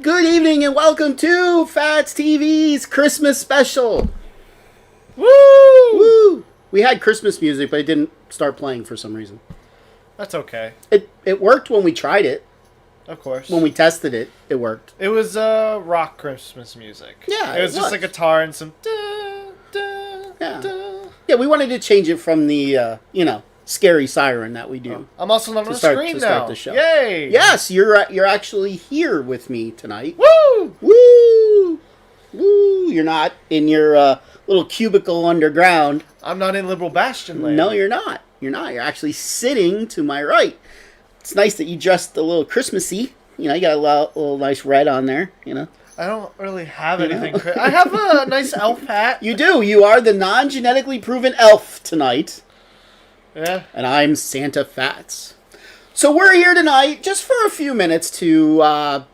Good evening and welcome to Phatts TV's Christmas special. Woo! Woo! We had Christmas music, but it didn't start playing for some reason. That's okay. It worked when we tried it. Of course. When we tested it, it worked. It was rock Christmas music. Yeah, it was just a guitar and some Yeah, we wanted to change it from the scary siren that we do. I'm also not on the start screen now. The show. Yay! Yes, you're actually here with me tonight. Woo! Woo! Woo! You're not in your little cubicle underground. I'm not in Liberal Bastion land. No, you're not. You're not. You're actually sitting to my right. It's nice that you dressed a little Christmassy. You got a little nice red on there. I don't really have anything. I have a nice elf hat. You do. You are the non-genetically proven elf tonight. Yeah. And I'm Santa Phatts. So we're here tonight just for a few minutes to,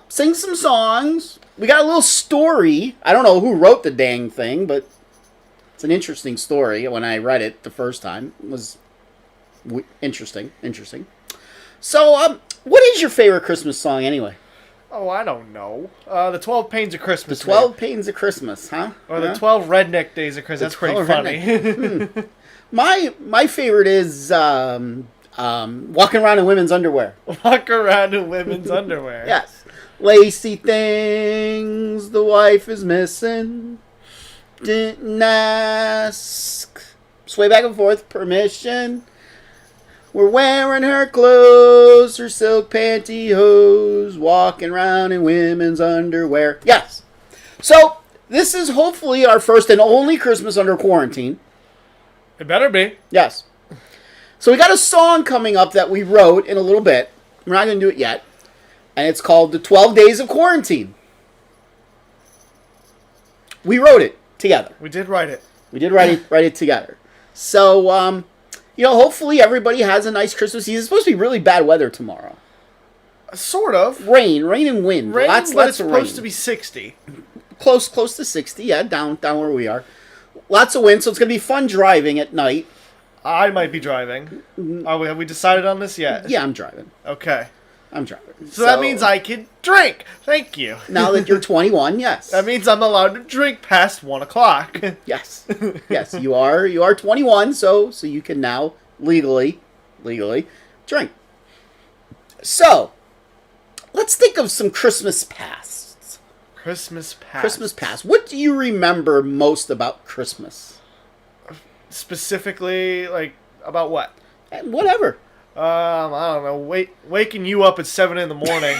sing some songs. We got a little story. I don't know who wrote the dang thing, but it's an interesting story. When I read it the first time, it was interesting. So, what is your favorite Christmas song anyway? Oh, I don't know. The 12 Pains of Christmas. The 12 Pains of Christmas, huh? Or the 12 Redneck Days of Christmas. That's pretty funny. My favorite is walking around in women's underwear. Walk around in women's underwear. Yes. Lacy things the wife is missing. Didn't ask. Sway back and forth. Permission. We're wearing her clothes, her silk pantyhose, walking around in women's underwear. Yes. So, this is hopefully our first and only Christmas under quarantine. It better be. Yes. So, we got a song coming up that we wrote in a little bit. We're not going to do it yet. And it's called The 12 Days of Quarantine. We wrote it together. We did write it. We did write it together. So, hopefully everybody has a nice Christmas season. It's supposed to be really bad weather tomorrow. Sort of. Rain and wind. Rain, lots but it's of supposed rain. to be 60. Close to 60, yeah, down where we are. Lots of wind, so it's going to be fun driving at night. I might be driving. Have we decided on this yet? Yeah, I'm driving. Okay. I'm driving. So that means I can drink. Thank you. Now that you're 21, yes. That means I'm allowed to drink past 1 o'clock. Yes. Yes, you are 21, so you can now legally drink. So, let's think of some Christmas pasts. Christmas past. What do you remember most about Christmas? Specifically, about what? Whatever. I don't know. Waking you up at 7 in the morning,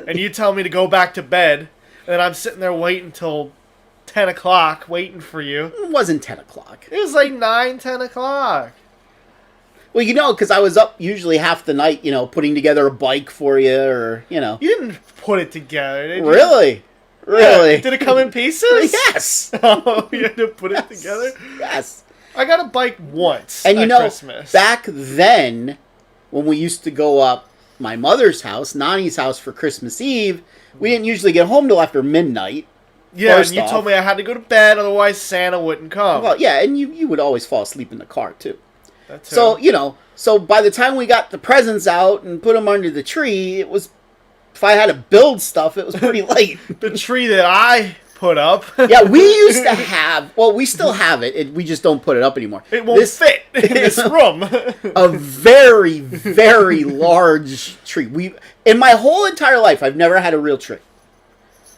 and you tell me to go back to bed, and I'm sitting there waiting until 10 o'clock, waiting for you. It wasn't 10 o'clock. It was like 9, 10 o'clock. Well, because I was up usually half the night, putting together a bike for you, or, You didn't put it together, did you? Really? Really? Yeah. Did it come in pieces? Yes. Oh, you had to put it together? Yes. I got a bike once and at Christmas. Back then, when we used to go up my mother's house, Nani's house for Christmas Eve, we didn't usually get home till after midnight. Yeah, and you told me I had to go to bed, otherwise Santa wouldn't come. Well, yeah, and you would always fall asleep in the car, too. That's So by the time we got the presents out and put them under the tree, it was, if I had to build stuff, it was pretty late. The tree that I put up. Yeah, we used to have, we still have it. We just don't put it up anymore. It won't fit in this room. A very, very large tree. In my whole entire life, I've never had a real tree.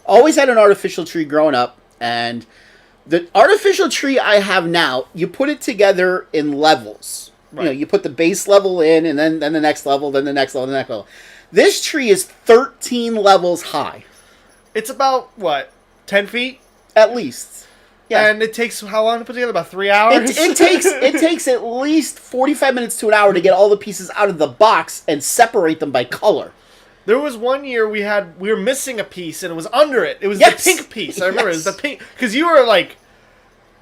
Always had an artificial tree growing up, and the artificial tree I have now, you put it together in levels. Right. You put the base level in, and then the next level, then the next level, the next level. This tree is 13 levels high. It's about, 10 feet? At least. Yeah. And it takes how long to put together? About 3 hours? It takes at least 45 minutes to an hour to get all the pieces out of the box and separate them by color. There was one year we were missing a piece, and it was under it. It was yes. the pink piece. I remember. Yes. It was the pink. Because you were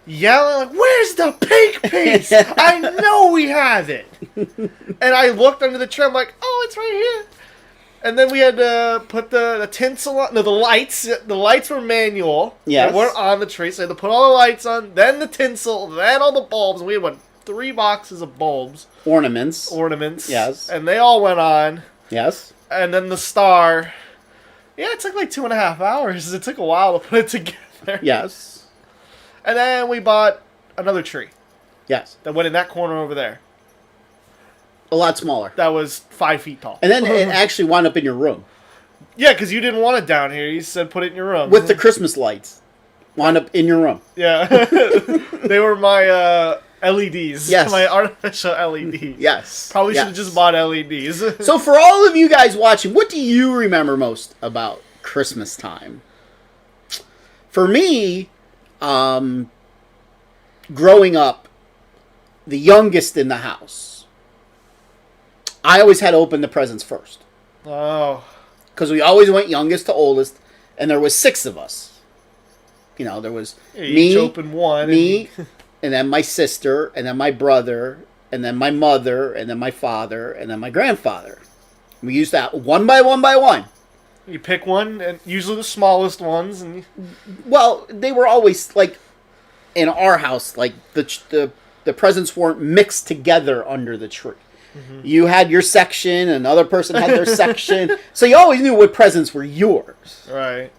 yelling, where's the pink piece? I know we have it. And I looked under the tree. I'm like, oh, it's right here. And then we had to put the tinsel on. No, the lights. The lights were manual. Yes. They weren't on the tree, so I had to put all the lights on, then the tinsel, then all the bulbs. We had, 3 boxes of bulbs. Ornaments. Ornaments. Yes. And they all went on. Yes. And then the star. Yeah, it took like 2.5 hours. It took a while to put it together. Yes. And then we bought another tree Yes. that went in that corner over there. A lot smaller. That was 5 feet tall. And then it actually wound up in your room. Yeah, because you didn't want it down here. You said put it in your room. With the Christmas lights. Wound up in your room. Yeah. They were my LEDs. Yes. My artificial LEDs. Yes. Probably should Yes. have just bought LEDs. So for all of you guys watching, what do you remember most about Christmas time? For me, growing up, the youngest in the house, I always had to open the presents first. Oh. Because we always went youngest to oldest, and there was 6 of us. You know, there was Each open one. me, and then my sister, and then my brother, and then my mother, and then my father, and then my grandfather. We used that one by one. You pick one, and usually the smallest ones. And Well, they were always, like, in our house, like, the presents weren't mixed together under the tree. Mm-hmm. You had your section, another person had their section. So you always knew what presents were yours. Right.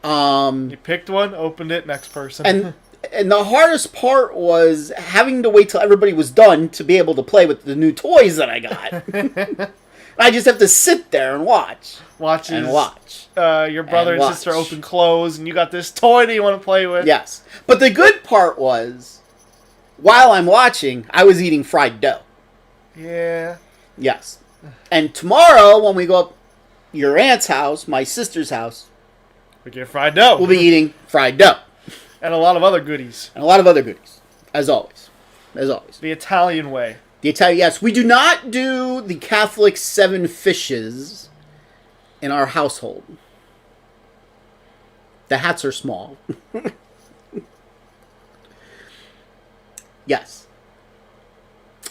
You picked one, opened it, next person. And the hardest part was having to wait till everybody was done to be able to play with the new toys that I got. I just have to sit there and watch. Watch. Your brother and sister open clothes, and you got this toy that you want to play with. Yes. But the good part was, while I'm watching, I was eating fried dough. Yeah. Yes. And tomorrow, when we go up your aunt's house, my sister's house, We get fried dough. we'll be eating fried dough. And a lot of other goodies. And a lot of other goodies. As always. As always. The Italian way. The Italian, yes. We do not do the Catholic 7 fishes in our household. The hats are small. Yes.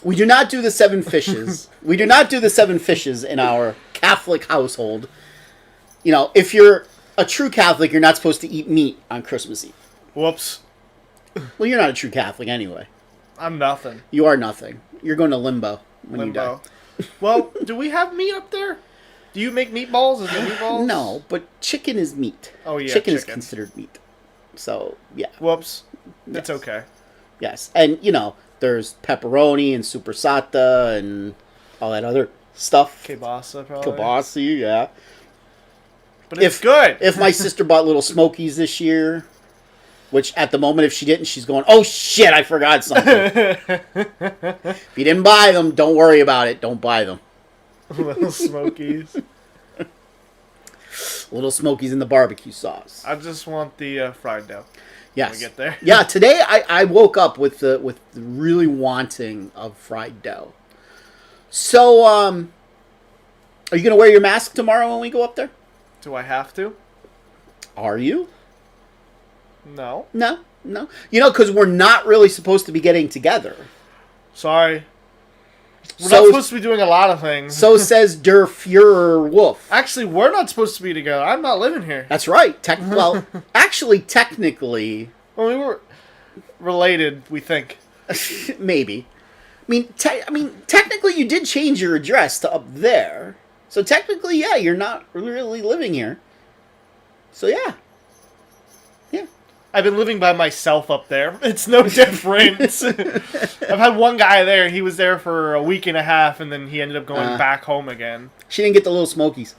We do not do the 7 fishes. We do not do the 7 fishes in our Catholic household. You know, if you're a true Catholic, you're not supposed to eat meat on Christmas Eve. Whoops. Well, you're not a true Catholic anyway. I'm nothing. You are nothing. You're going to limbo when you die. Well, do we have meat up there? Do you make meatballs? Is there meatballs? No, but chicken is meat. Oh, yeah, Chicken is chicken. considered meat. So, yeah. Whoops. That's Yes. okay. Yes. And, you know, there's pepperoni and supersata and all that other stuff. Kielbasa, probably. Kielbasa, yeah. But it's good. If my sister bought little Smokies this year, which at the moment, if she didn't, she's going, oh shit, I forgot something. If you didn't buy them, don't worry about it. Don't buy them. Little Smokies. Little Smokies in the barbecue sauce. I just want the fried dough. Yes. When we get there. Yeah, today I woke up with the really wanting of fried dough. So, are you going to wear your mask tomorrow when we go up there? Do I have to? Are you? No. No. You know, because we're not really supposed to be getting together. Sorry. We're not supposed to be doing a lot of things. So says Der Fuhrer Wolf. Actually, we're not supposed to be together. I'm not living here. That's right. Well, actually, technically... Well, we were related, we think. Maybe. I mean, technically, you did change your address to up there. So technically, yeah, you're not really living here. So yeah. Yeah. I've been living by myself up there. It's no different. I've had one guy there. He was there for a week and a half, and then he ended up going back home again. She didn't get the little Smokies.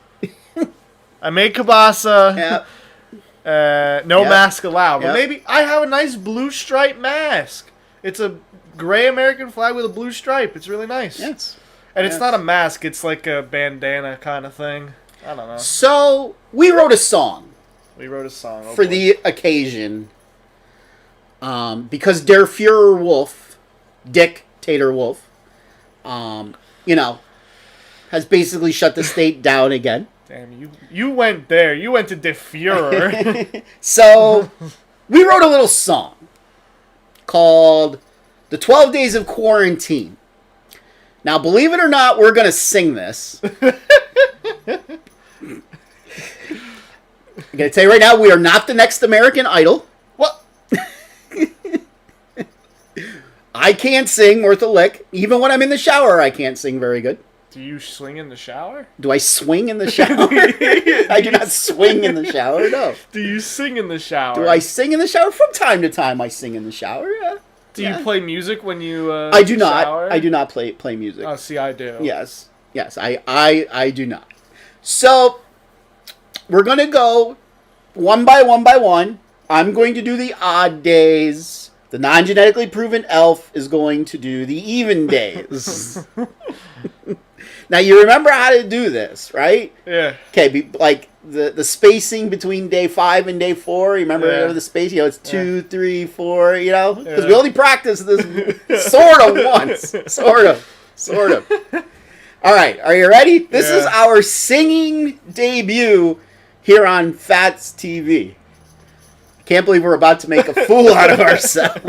I made kielbasa. Yeah. No mask allowed. But Yep. maybe I have a nice blue stripe mask. It's a gray American flag with a blue stripe. It's really nice. Yes. And it's not a mask. It's like a bandana kind of thing. I don't know. So, we wrote a song. We wrote a song. For the occasion. Because Der Fuhrer Wolf, Dick Tater Wolf, you know, has basically shut the state down again. Damn, you went there. You went to Der Fuhrer. So, we wrote a little song called The 12 Days of Quarantine. Now, believe it or not, we're going to sing this. I'm going to tell you right now, we are not the next American Idol. What? I can't sing worth a lick. Even when I'm in the shower, I can't sing very good. Do you swing in the shower? Do I swing in the shower? I do not swing in the shower, no. Do you sing in the shower? Do I sing in the shower? From time to time I sing in the shower, yeah. Do you play music when you I do not. shower? I do not play music. Oh, see, I do. Yes. Yes, I do not. So, we're going to go one by one. I'm going to do the odd days. The non-genetically proven elf is going to do the even days. Now, you remember how to do this, right? Yeah. Okay, like the spacing between day 5 and day 4. You remember the space? You know, it's 2, 3, 4, you know? Because we only practiced this sort of once. Sort of. All right, are you ready? This is our singing debut here on Phatts TV. Can't believe we're about to make a fool out of ourselves.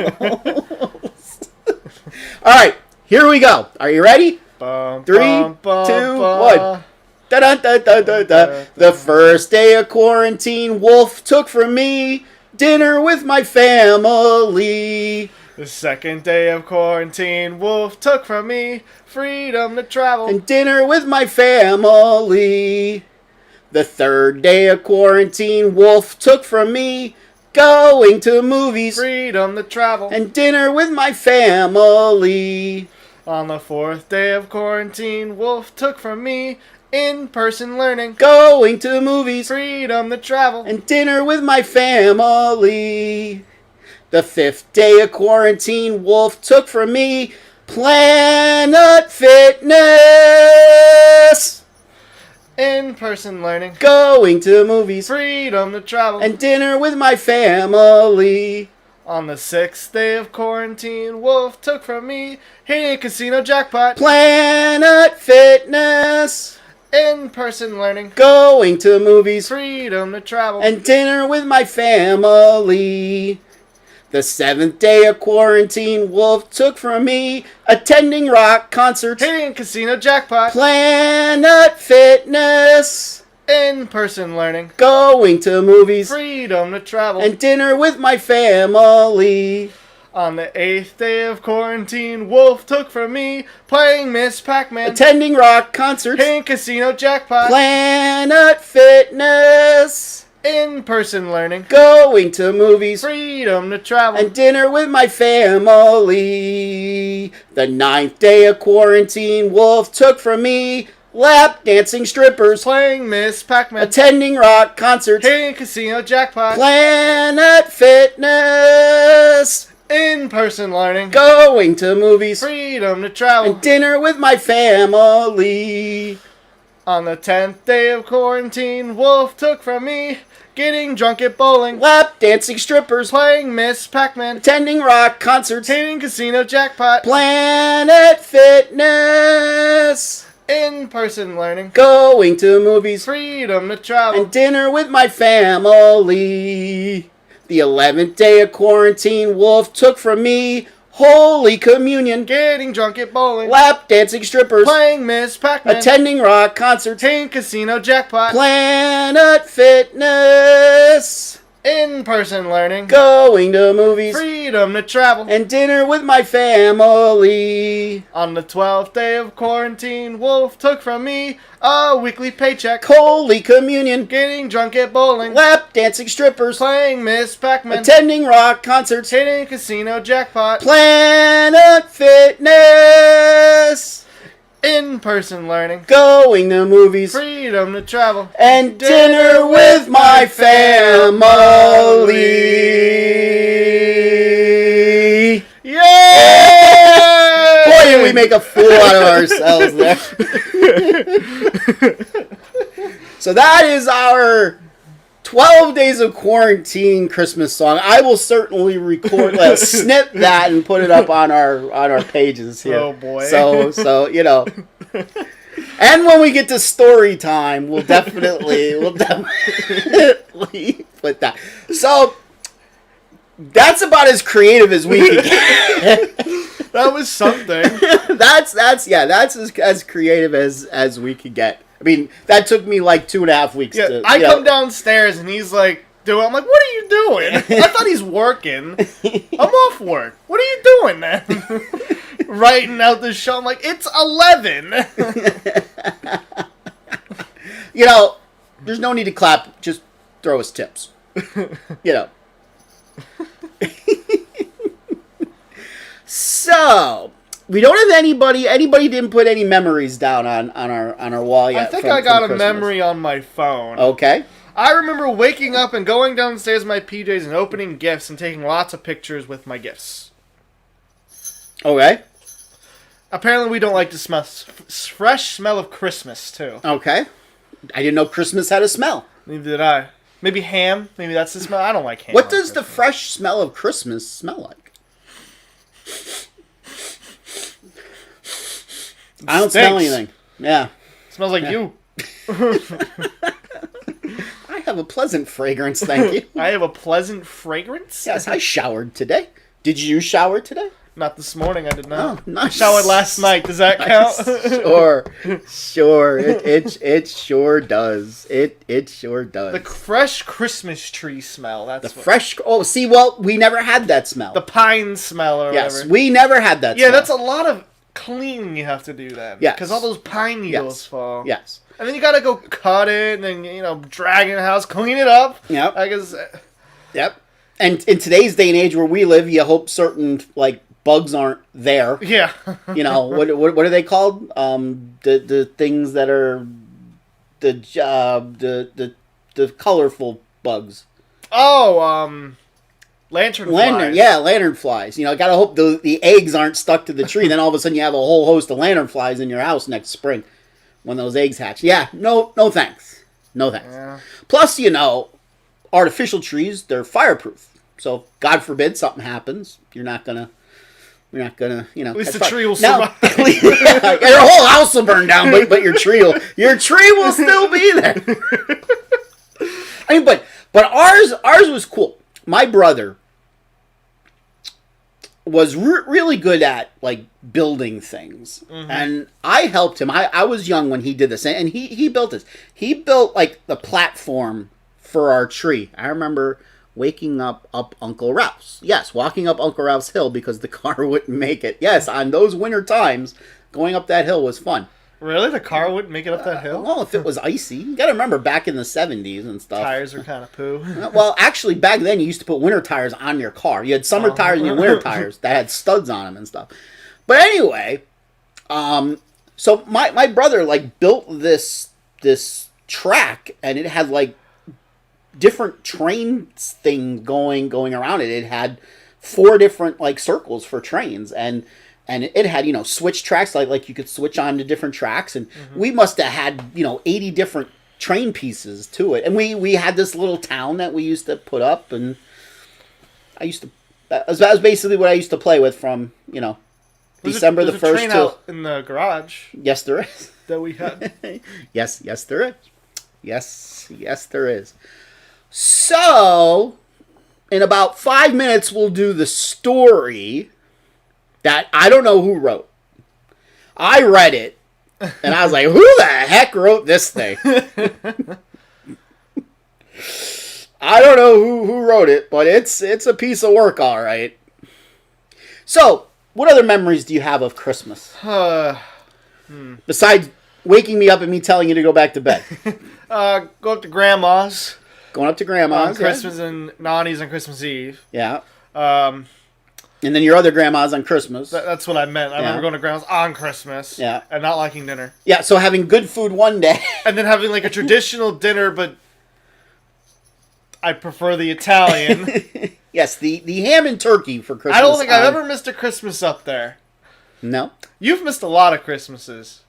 All right, here we go. Are you ready? 3, 2, 1. Da-da-da-da-da-da. The first day of quarantine, Wolf took from me dinner with my family. The second day of quarantine, Wolf took from me freedom to travel. And dinner with my family. The third day of quarantine, Wolf took from me going to movies. Freedom to travel. And dinner with my family. On the fourth day of quarantine, Wolf took from me in-person learning. Going to movies. Freedom to travel. And dinner with my family. The fifth day of quarantine, Wolf took from me Planet Fitness. In-person learning. Going to movies. Freedom to travel. And dinner with my family. On the sixth day of quarantine, Wolf took from me hitting a casino jackpot. Planet Fitness. In-person learning. Going to movies. Freedom to travel. And dinner with my family. The seventh day of quarantine, Wolf took from me attending rock concerts. Hitting a casino jackpot. Planet Fitness. In-person learning. Going to movies. Freedom to travel. And dinner with my family. On the eighth day of quarantine, Wolf took from me playing Miss Pac-Man. Attending rock concerts. Hitting casino jackpot. Planet Fitness. In-person learning. Going to movies. Freedom to travel. And dinner with my family. The ninth day of quarantine, Wolf took from me lap dancing strippers. Playing Miss Pac-Man. Attending rock concerts. Hitting casino jackpot. Planet Fitness. In-person learning. Going to movies. Freedom to travel. And dinner with my family. On the 10th day of quarantine, Wolf took from me getting drunk at bowling. Lap dancing strippers. Playing Miss Pac-Man. Attending rock concerts. Hitting casino jackpot. Planet Fitness. In-person learning. Going to movies. Freedom to travel. And dinner with my family. The 11th day of quarantine, Wolf took from me Holy Communion. Getting drunk at bowling. Lap dancing strippers. Playing Miss Pac-Man. Attending rock concerts. Hitting casino jackpot. Planet Fitness. In-person learning. Going to movies. Freedom to travel. And dinner with my family. On the 12th day of quarantine, Wolf took from me a weekly paycheck. Holy Communion. Getting drunk at bowling. Lap dancing strippers. Playing Miss Pac-Man. Attending rock concerts. Hitting casino jackpot. Planet Fitness. In-person learning. Going to movies. Freedom to travel. And dinner with my family. Yeah! Boy, did we make a fool out of ourselves there. So that is our 12 Days of Quarantine Christmas song. I will certainly snip that and put it up on our pages here. Oh boy. So you know. And when we get to story time, we'll definitely put that. So that's about as creative as we can get. That was something. that's as creative as we could get. I mean, that took me like 2.5 weeks. Yeah, I come downstairs and he's like, I'm like, what are you doing? I thought he's working. I'm off work. What are you doing, man? writing out the show. I'm like, it's 11. You know, there's no need to clap. Just throw us tips. You know. So, we don't have anybody. Anybody didn't put any memories down on our wall yet. I think I got a memory on my phone. Okay. I remember waking up and going downstairs in my PJs and opening gifts and taking lots of pictures with my gifts. Okay. Apparently, we don't like to smell fresh smell of Christmas too. Okay. I didn't know Christmas had a smell. Neither did I. Maybe ham. Maybe that's the smell. I don't like ham. What does the fresh smell of Christmas smell like? I don't smell anything. Yeah. It smells like you. I have a pleasant fragrance, thank you. I have a pleasant fragrance? Yes, I showered today. Did you shower today? Not this morning, I did not. Oh, nice. I showered last night. Does that count? Sure. It sure does. It sure does. The fresh Christmas tree smell. That's fresh. Oh, see, well, we never had that smell. The pine smell or yes, whatever. we never had that smell. Yeah, that's a lot of cleaning you have to do then. Yeah. Because all those pine needles fall. Yes. And then you gotta go cut it and then, drag it in the house, clean it up. Yep. I guess. Yep. And in today's day and age where we live, you hope certain, bugs aren't there. Yeah. What are they called? The things that are the colorful bugs. Oh, lantern flies. Yeah, lantern flies. Gotta hope the eggs aren't stuck to the tree. Then all of a sudden you have a whole host of lantern flies in your house next spring when those eggs hatch. Yeah, no thanks. No thanks. Yeah. Plus, artificial trees, they're fireproof. So God forbid something happens, you're not gonna, At least the tree will now, survive. your whole house will burn down, but your tree will still be there. I mean, but ours was cool. My brother was really good at building things, and I helped him. I was young when he did this, and he built this. He built the platform for our tree. I remember waking up Uncle Ralph's. Yes, walking up Uncle Ralph's hill because the car wouldn't make it. Yes, on those winter times, going up that hill was fun. Really? The car wouldn't make it up that hill? Well, if it was icy. You gotta remember back in the 70s and stuff. Tires were kind of poo. Well, actually, back then you used to put winter tires on your car. You had summer tires and your winter tires that had studs on them and stuff. But anyway, so my brother built this track, and it had different train thing going around it. It had 4 different circles for trains, and it had switch tracks like you could switch on to different tracks, and we must have had 80 different train pieces to it. And we had this little town that we used to put up, and that was basically what I used to play with from December the 1st train out in the garage. Yes, there is. That we had. Yes, there is. Yes, there is. So, in about 5 minutes, we'll do the story that I don't know who wrote. I read it, and I was like, who the heck wrote this thing? I don't know who wrote it, but it's a piece of work, all right. So, what other memories do you have of Christmas? Besides waking me up and me telling you to go back to bed. Go up to Grandma's. Going up to Grandma's. On Christmas and Nani's on Christmas Eve. Yeah. And then your other grandma's on Christmas. That's what I meant. I remember going to Grandma's on Christmas. Yeah. And not liking dinner. Yeah, so having good food one day. And then having a traditional dinner, but I prefer the Italian. Yes, the ham and turkey for Christmas. I don't think I've ever missed a Christmas up there. No. You've missed a lot of Christmases.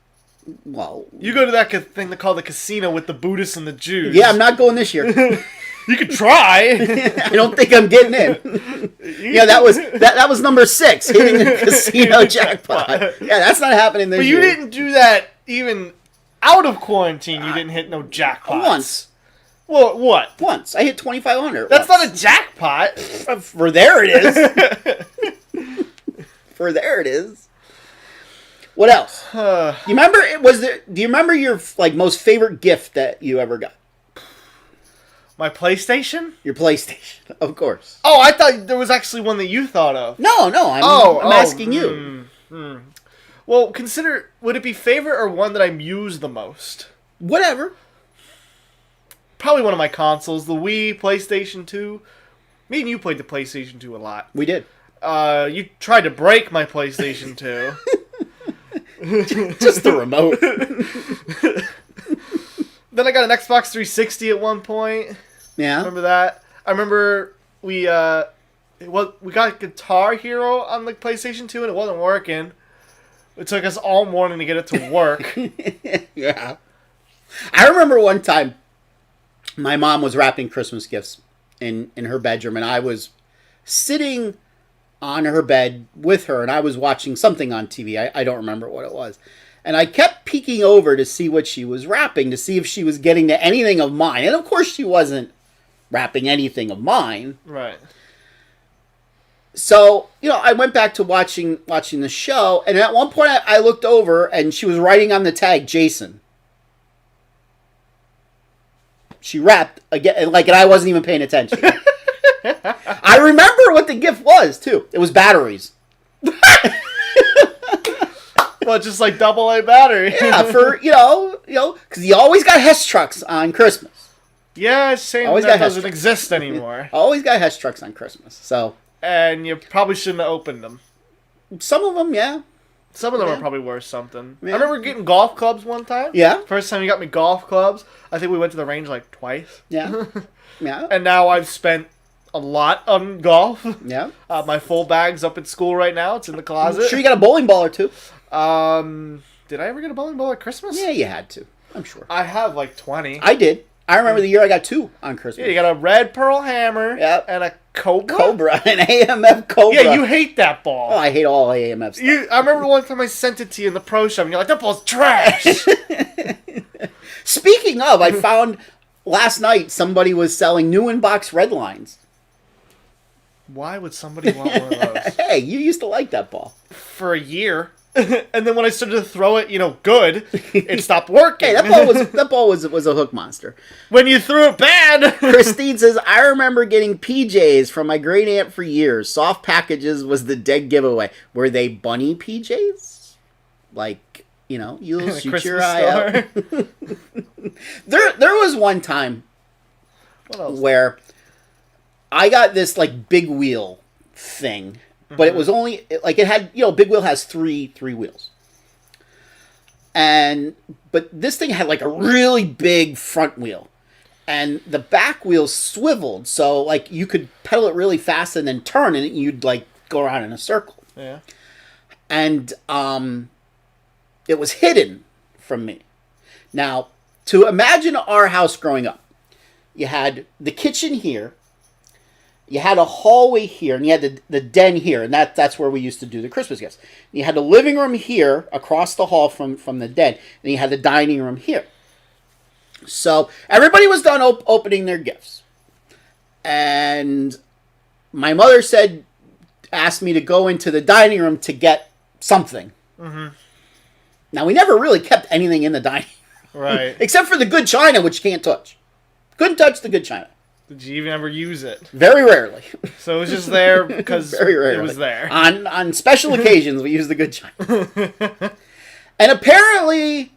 Well, you go to that thing they call the casino with the Buddhists and the Jews. Yeah, I'm not going this year. You could try. I don't think I'm getting in. Yeah, that was number 6, hitting the casino jackpot. Yeah, that's not happening this year. But you didn't do that even out of quarantine. You didn't hit no jackpots. Once. Well, what? Once. I hit 2,500. That's not a jackpot. For there it is. For there it is. What else? Do you remember? Do you remember your most favorite gift that you ever got? My PlayStation? Your PlayStation, of course. Oh, I thought there was actually one that you thought of. No, I'm asking you. Well, would it be favorite or one that I use the most? Whatever. Probably one of my consoles, the Wii, PlayStation 2. Me and you played the PlayStation 2 a lot. We did. You tried to break my PlayStation 2. Just the remote. Then I got an Xbox 360 at one point. Yeah. Remember that? I remember we got Guitar Hero on the PlayStation 2 and it wasn't working. It took us all morning to get it to work. Yeah. I remember one time my mom was wrapping Christmas gifts in her bedroom, and I was sitting on her bed with her, and I was watching something on TV. I don't remember what it was. And I kept peeking over to see what she was wrapping, to see if she was getting to anything of mine. And of course she wasn't wrapping anything of mine. Right. So, I went back to watching the show, and at one point I looked over, and she was writing on the tag, Jason. She wrapped, again, and I wasn't even paying attention. I remember what the gift was, too. It was batteries. Well, just like AA battery. Yeah, for, because you always got Hess trucks on Christmas. Yeah, it's shame that doesn't exist anymore. Always got Hess trucks on Christmas, so. And you probably shouldn't have opened them. Some of them, yeah. Some of them are probably worth something. Yeah. I remember getting golf clubs one time. Yeah. First time you got me golf clubs, I think we went to the range like twice. Yeah. Yeah. And now I've spent a lot on golf. Yeah. My full bag's up at school right now. It's in the closet. I'm sure you got a bowling ball or two. Did I ever get a bowling ball at Christmas? Yeah, you had to. I'm sure. I have like 20. I did. I remember the year I got 2 on Christmas. Yeah, you got a red pearl hammer. Yep. And a Cobra. An AMF Cobra. Yeah, you hate that ball. Oh, I hate all AMF stuff. I remember one time I sent it to you in the pro shop, and you're like, that ball's trash. Speaking of, I found last night somebody was selling new in-box red lines. Why would somebody want one of those? Hey, you used to like that ball. For a year. And then when I started to throw it, good, it stopped working. Hey, that ball was a hook monster. When you threw it bad. Christine says, I remember getting PJs from my great aunt for years. Soft packages was the dead giveaway. Were they bunny PJs? Like, you'll shoot your eye out. There was one time where I got this big wheel thing. But it was only, it had, Big Wheel has three wheels. But this thing had a really big front wheel. And the back wheels swiveled. So, you could pedal it really fast and then turn and you'd, go around in a circle. Yeah. And it was hidden from me. Now, to imagine our house growing up, you had the kitchen here. You had a hallway here, and you had the den here, and that's where we used to do the Christmas gifts. And you had the living room here, across the hall from the den, and you had the dining room here. So everybody was done opening their gifts. And my mother asked me to go into the dining room to get something. Mm-hmm. Now, we never really kept anything in the dining room. Right. Except for the good china, which you can't touch. Couldn't touch the good china. Did you even ever use it? Very rarely. So it was just there because Very rarely. It was there. On special occasions, we use the good china. And apparently,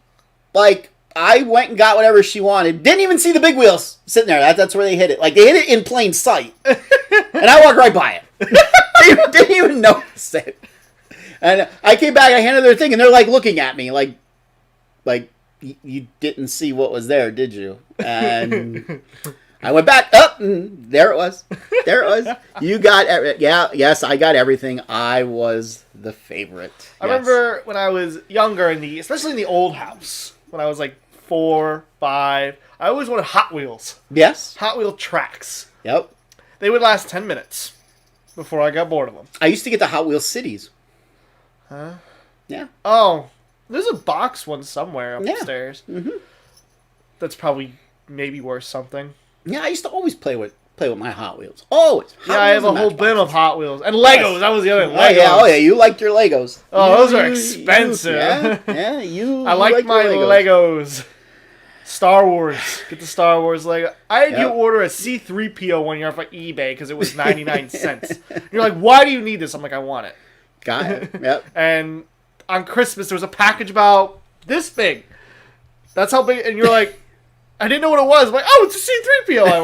I went and got whatever she wanted. Didn't even see the big wheels sitting there. That's where they hid it. They hid it in plain sight. And I walked right by it. Didn't even notice it. And I came back, I handed their thing, and they're looking at me like you didn't see what was there, did you? And I went back up, and there it was. There it was. You got yes, I got everything. I was the favorite. I remember when I was younger, especially in the old house, when I was 4, 5, I always wanted Hot Wheels. Yes. Hot Wheel tracks. Yep. They would last 10 minutes before I got bored of them. I used to get the Hot Wheels cities. Huh? Yeah. Oh, there's a box one somewhere upstairs. Yeah. Mm-hmm. That's probably maybe worth something. Yeah, I used to always play with my Hot Wheels. Always. I have a whole bin of Hot Wheels. And Legos. Yes. That was the other thing. Legos. Oh, yeah. You liked your Legos. Oh, those are expensive. I like my Legos. Star Wars. Get the Star Wars Lego. I had you order a C-3PO one year off eBay because it was 99 cents. You're like, why do you need this? I'm like, I want it. Got it. Yep. And on Christmas, there was a package about this big. That's how big. And you're like, I didn't know what it was. I'm like, oh, it's a C-3PO I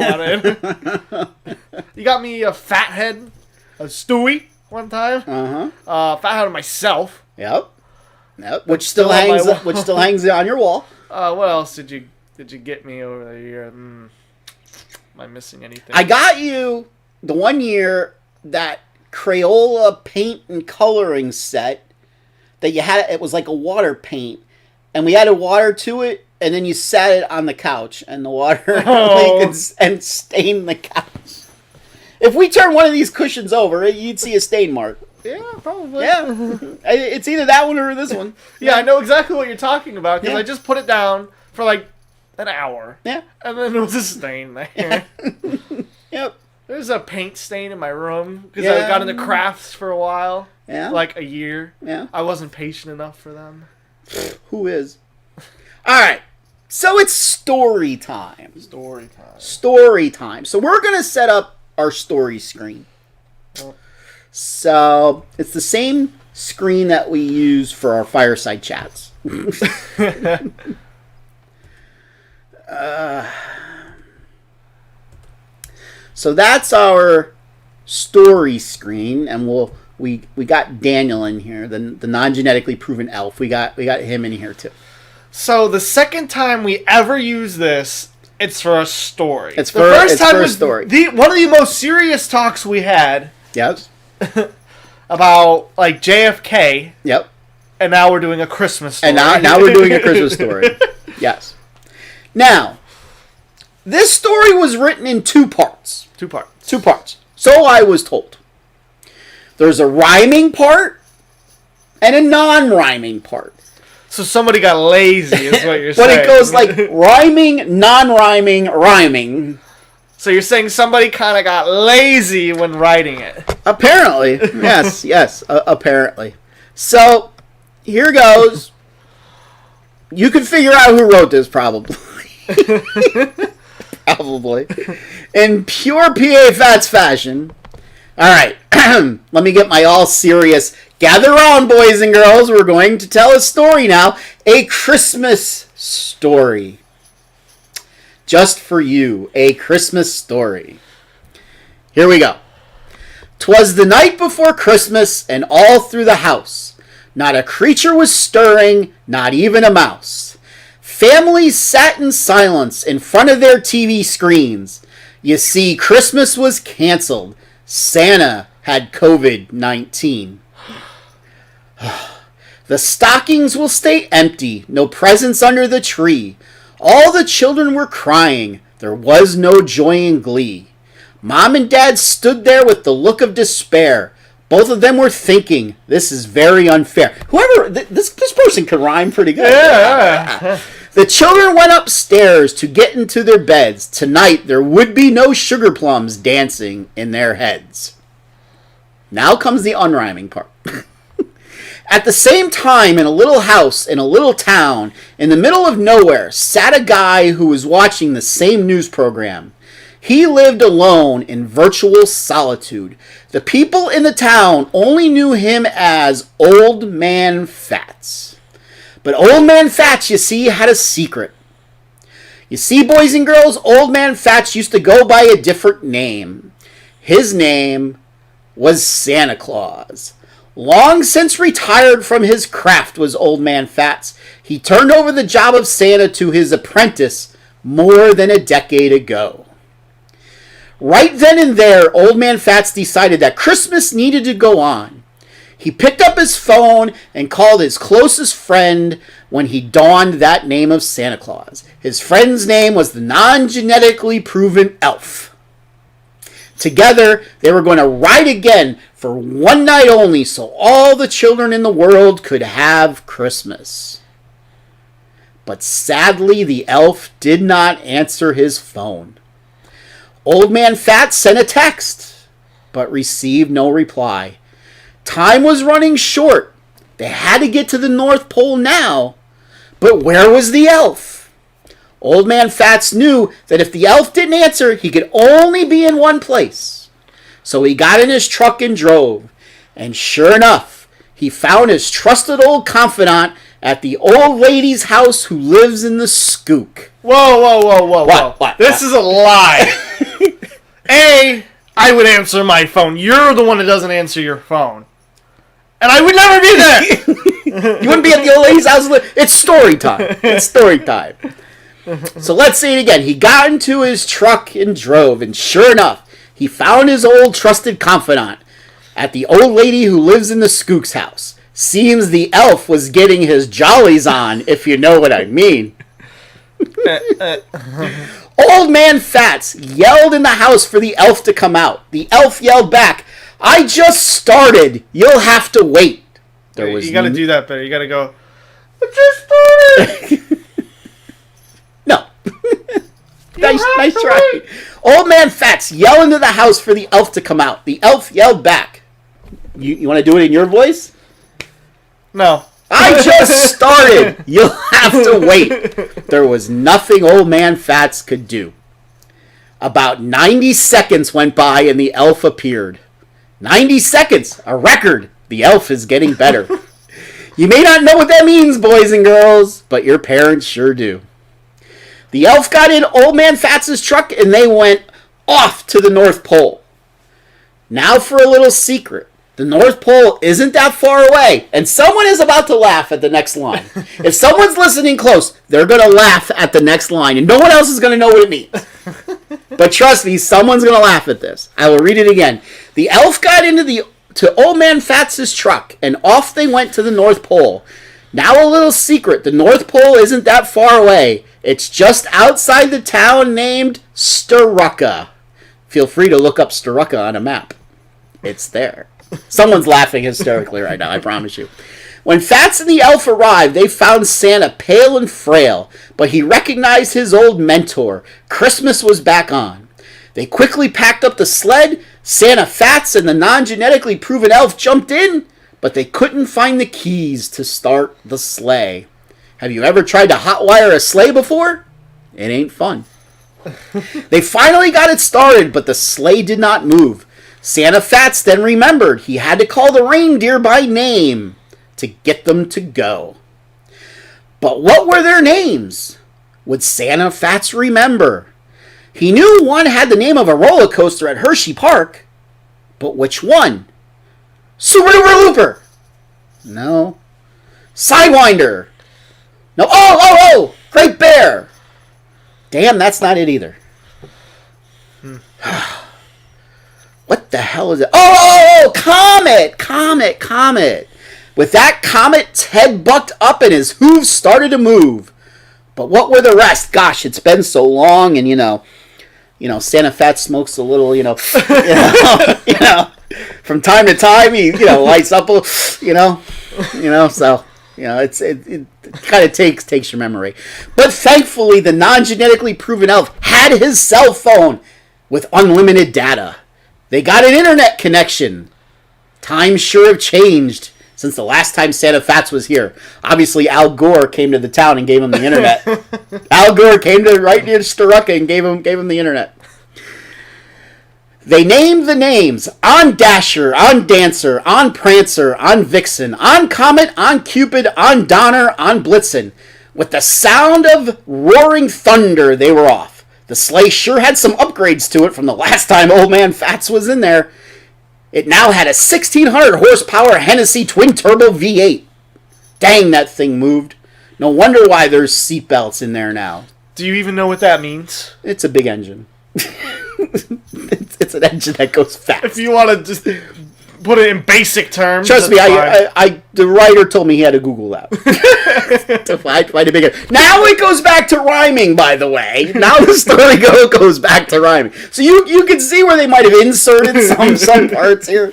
wanted. You got me a Fathead, a Stewie one time. Fathead of myself. Yep. Which still hangs. Which still hangs on your wall. What else did you get me over the year? Am I missing anything? I got you the one year that Crayola paint and coloring set that you had. It was like a water paint, and we added water to it, and then you sat it on the couch, and the water and stained the couch. If we turn one of these cushions over, you'd see a stain mark. Yeah, probably. Yeah, it's either that one or this one. Yeah, I know exactly what you're talking about because Yeah. I just put it down for like an hour. Yeah. And then there was a stain there. Yep. There's a paint stain in my room because Yeah. I got into crafts for a while. Yeah. Like a year. Yeah. I wasn't patient enough for them. Who is? All right. So it's story time. Story time. So we're going to set up our story screen. So it's the same screen that we use for our fireside chats. So that's our story screen, and we got Daniel in here, the non-genetically proven elf. We got him in here too. So the second time we ever use this, it's for a story. It's for a story. One of the most serious talks we had. Yes. About like JFK. Yep. And now we're doing a Christmas story. And now we're doing a Christmas story. Yes. Now, this story was written in two parts. Two parts. So I was told. There's a rhyming part and a non-rhyming part. So somebody got lazy is what you're But saying. it goes like rhyming, non-rhyming, rhyming. So you're saying somebody kind of got lazy when writing it. Apparently. Yes, apparently. So, here goes. You can figure out who wrote this, probably. Probably. In pure PA Phatts fashion. Alright, let me get my all serious. Gather around, boys and girls. We're going to tell a story now. A Christmas story. Just for you, a Christmas story. Here we go. 'Twas the night before Christmas, and all through the house, not a creature was stirring, not even a mouse. Families sat in silence in front of their TV screens. You see, Christmas was canceled. Santa had COVID-19. The stockings will stay empty, no presents under the tree. All the children were crying. There was no joy and glee. Mom and Dad stood there with the look of despair. Both of them were thinking, this is very unfair. Whoever, this person can rhyme pretty good. Yeah. The children went upstairs to get into their beds. Tonight there would be no sugar plums dancing in their heads. Now comes the unrhyming part. At the same time, in a little house, in a little town, in the middle of nowhere, sat a guy who was watching the same news program. He lived alone in virtual solitude. The people in the town only knew him as Old Man Phatts. But Old Man Phatts, you see, had a secret. You see, boys and girls, Old Man Phatts used to go by a different name. His name was Santa Claus. Long since retired from his craft was Old Man Phatts. He turned over the job of Santa to his apprentice more than a decade ago. Right then and there, Old Man Phatts decided that Christmas needed to go on. He picked up his phone and called his closest friend when he donned that name of Santa Claus. His friend's name was the non-genetically proven elf. Together, they were going to ride again for one night only so all the children in the world could have Christmas. But sadly, the elf did not answer his phone. Old Man Phatts sent a text, but received no reply. Time was running short. They had to get to the North Pole now. But where was the elf? Old Man Phatts knew that if the elf didn't answer, he could only be in one place. So he got in his truck and drove. And sure enough, he found his trusted old confidant at the old lady's house who lives in the skook. Whoa. What? This is a lie. I would answer my phone. You're the one that doesn't answer your phone. And I would never be there. You wouldn't be at the old lady's house. It's story time. So let's say it again. He got into his truck and drove, and sure enough, he found his old trusted confidant at the old lady who lives in the skook's house. Seems the elf was getting his jollies on, if you know what I mean. Old man Phatts yelled in the house for the elf to come out. The elf yelled back, "I just started. You'll have to wait." You gotta do that better. You gotta go, "I just started." No. nice try. Old man Phatts yelled into the house for the elf to come out. The elf yelled back. You want to do it in your voice? No. "I just started. You'll have to wait." There was nothing old man Phatts could do. About 90 seconds went by and the elf appeared. 90 seconds, a record. The elf is getting better. You may not know what that means, boys and girls, but your parents sure do. The elf got in old man Phatts' truck and they went off to the North Pole. Now for a little secret. The North Pole isn't that far away, and someone is about to laugh at the next line. If someone's listening close, they're going to laugh at the next line, and no one else is going to know what it means. But trust me, someone's going to laugh at this. I will read it again. The elf got to old man Phatts' truck, and off they went to the North Pole. Now a little secret. The North Pole isn't that far away. It's just outside the town named Storuca. Feel free to look up Storuca on a map. It's there. Someone's laughing hysterically right now, I promise you. When Phatts and the elf arrived, they found Santa pale and frail, but he recognized his old mentor. Christmas was back on. They quickly packed up the sled. Santa, Phatts, and the non-genetically proven elf jumped in, but they couldn't find the keys to start the sleigh. Have you ever tried to hotwire a sleigh before? It ain't fun. They finally got it started, but the sleigh did not move. Santa Phatts then remembered he had to call the reindeer by name to get them to go. But what were their names? Would Santa Phatts remember? He knew one had the name of a roller coaster at Hershey Park, but which one? Super Duper Looper? No. Sidewinder? No. Oh! Great Bear! Damn, that's not it either. What the hell is it? Oh, Comet. With that, Comet's head bucked up and his hooves started to move. But what were the rest? Gosh, it's been so long, and you know, Santa Phatts smokes a little, from time to time he, lights up a, so, it kind of takes your memory. But thankfully, the non-genetically proven elf had his cell phone with unlimited data. They got an internet connection. Times sure have changed since the last time Santa Phatts was here. Obviously, Al Gore came to the town and gave him the internet. Al Gore came to right near Storuca and gave him the internet. They named the names on Dasher, on Dancer, on Prancer, on Vixen, on Comet, on Cupid, on Donner, on Blitzen. With the sound of roaring thunder, they were off. The sleigh sure had some upgrades to it from the last time old man Phatts was in there. It now had a 1,600 horsepower Hennessy twin-turbo V8. Dang, that thing moved. No wonder why there's seatbelts in there now. Do you even know what that means? It's a big engine. It's an engine that goes fast. If you want to just put it in basic terms. Trust me, the writer told me he had to Google that. To find a big engine. Now it goes back to rhyming, by the way. Now the story goes back to rhyming. So you can see where they might have inserted some parts here.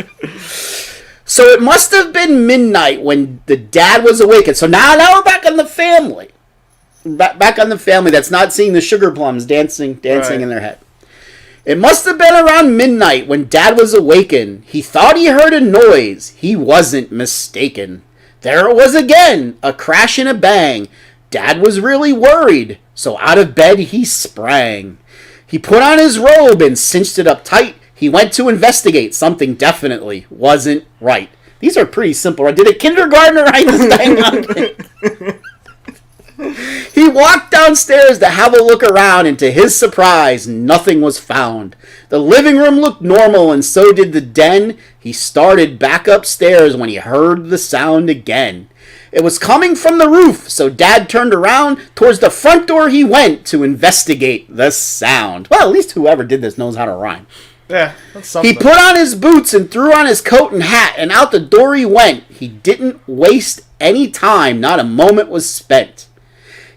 So it must have been midnight when the dad was awakened. So now we're back on the family. Back on the family that's not seeing the sugar plums dancing right in their head. It must have been around midnight when Dad was awakened. He thought he heard a noise. He wasn't mistaken. There it was again, a crash and a bang. Dad was really worried, so out of bed he sprang. He put on his robe and cinched it up tight. He went to investigate. Something definitely wasn't right. These are pretty simple, right? Did a kindergartner write this thing? He walked downstairs to have a look around, and to his surprise, nothing was found. The living room looked normal, and so did the den. He started back upstairs when he heard the sound again. It was coming from the roof, so Dad turned around. Towards the front door he went to investigate the sound. Well, at least whoever did this knows how to rhyme. Yeah, that's something. He put on his boots and threw on his coat and hat, and out the door he went. He didn't waste any time, not a moment was spent.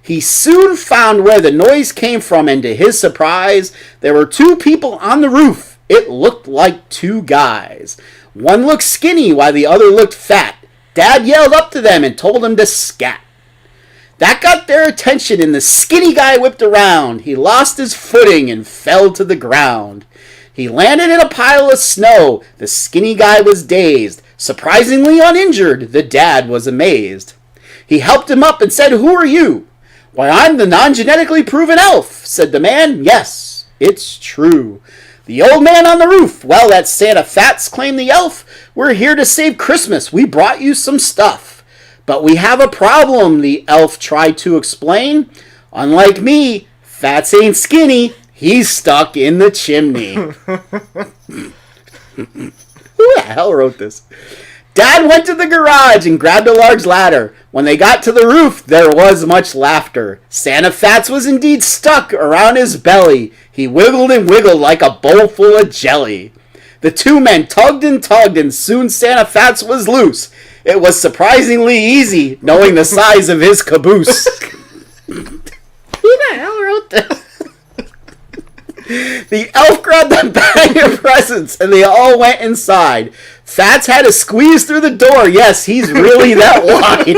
He soon found where the noise came from, and to his surprise, there were two people on the roof. It looked like two guys. One looked skinny while the other looked fat. Dad yelled up to them and told them to scat. That got their attention, and the skinny guy whipped around. He lost his footing and fell to the ground. He landed in a pile of snow. The skinny guy was dazed. Surprisingly uninjured, the dad was amazed. He helped him up and said, "Who are you?" "Why, I'm the non-genetically proven elf," said the man. "Yes, it's true." The old man on the roof, "Well, that's Santa Phatts," claimed the elf. "We're here to save Christmas. We brought you some stuff." "But we have a problem," the elf tried to explain. "Unlike me, Phatts ain't skinny. He's stuck in the chimney." Who the hell wrote this? Dad went to the garage and grabbed a large ladder. When they got to the roof, there was much laughter. Santa Phatts was indeed stuck around his belly. He wiggled and wiggled like a bowl full of jelly. The two men tugged, and soon Santa Phatts was loose. It was surprisingly easy, knowing the size of his caboose. Who the hell wrote this? The elf grabbed a bag of presents, and they all went inside. Phatts had to squeeze through the door. Yes, he's really that wide.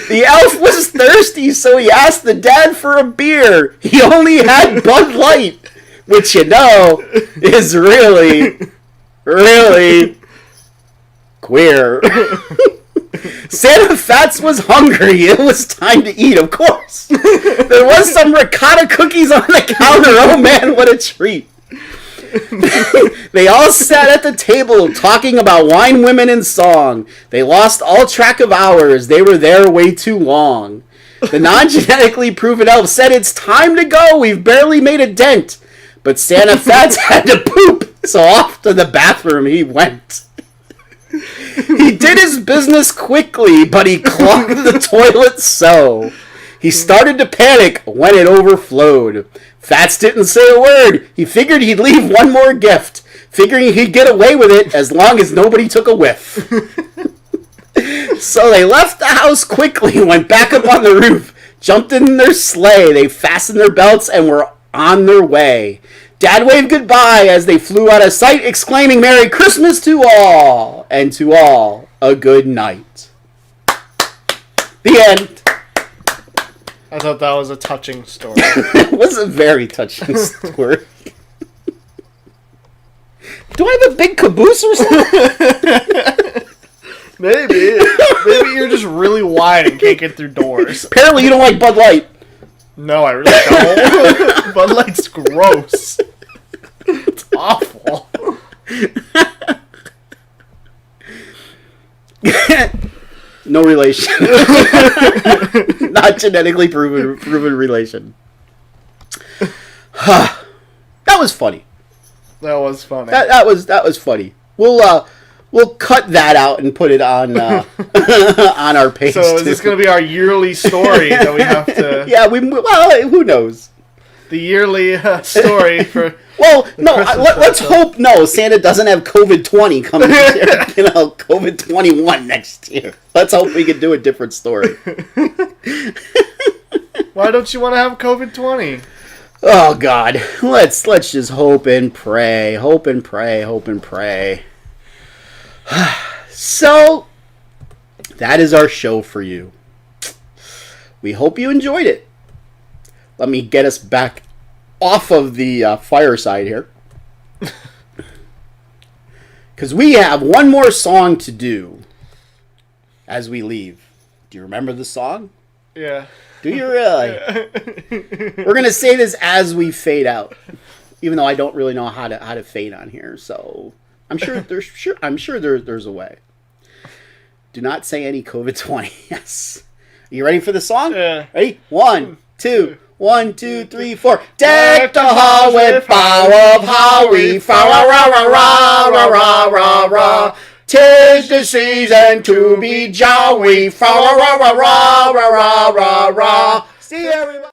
The elf was thirsty, so he asked the dad for a beer. He only had Bud Light, which you know is really, really queer. Santa Phatts was hungry. It was time to eat, of course. There was some ricotta cookies on the counter. Oh man, what a treat. They all sat at the table talking about wine, women, and song. They lost all track of hours. They were there way too long. The non-genetically proven elf said, "It's time to go. We've barely made a dent." But Santa Phatts had to poop, so off to the bathroom he went. He did his business quickly, but he clogged the toilet so. He started to panic when it overflowed. Phatts didn't say a word. He figured he'd leave one more gift, figuring he'd get away with it as long as nobody took a whiff. So they left the house quickly, went back up on the roof, jumped in their sleigh. They fastened their belts and were on their way. Dad waved goodbye as they flew out of sight, exclaiming, "Merry Christmas to all, and to all a good night." The end. I thought that was a touching story. It was a very touching story. Do I have a big caboose or something? Maybe you're just really wide and can't get through doors. Apparently you don't like Bud Light. No, I really don't. Bud Light's gross. It's awful. No relation. Not genetically proven relation. That was funny. That was funny. That was funny. We'll cut that out and put it on on our page. So is this going to be our yearly story that we have to? Yeah, well, who knows? The yearly story for. Well, no, let's hope Santa doesn't have COVID-20 coming. COVID-21 next year. Let's hope we can do a different story. Why don't you want to have COVID-20? Oh God, let's just hope and pray, hope and pray, hope and pray. So, that is our show for you. We hope you enjoyed it. Let me get us back off of the fireside here. Because we have one more song to do as we leave. Do you remember the song? Yeah. Do you really? Yeah. We're going to say this as we fade out. Even though I don't really know how to fade on here, so... I'm sure there's a way. Do not say any COVID-20. Yes. Are you ready for the song? Yeah. Ready? 1, 2, 1, 2, 3, 4. Deck the hall with bough of holly. Fa ra ra ra ra ra ra ra ra. 'Tis the season to be jolly. Fa ra ra ra ra ra ra ra. See you, everybody.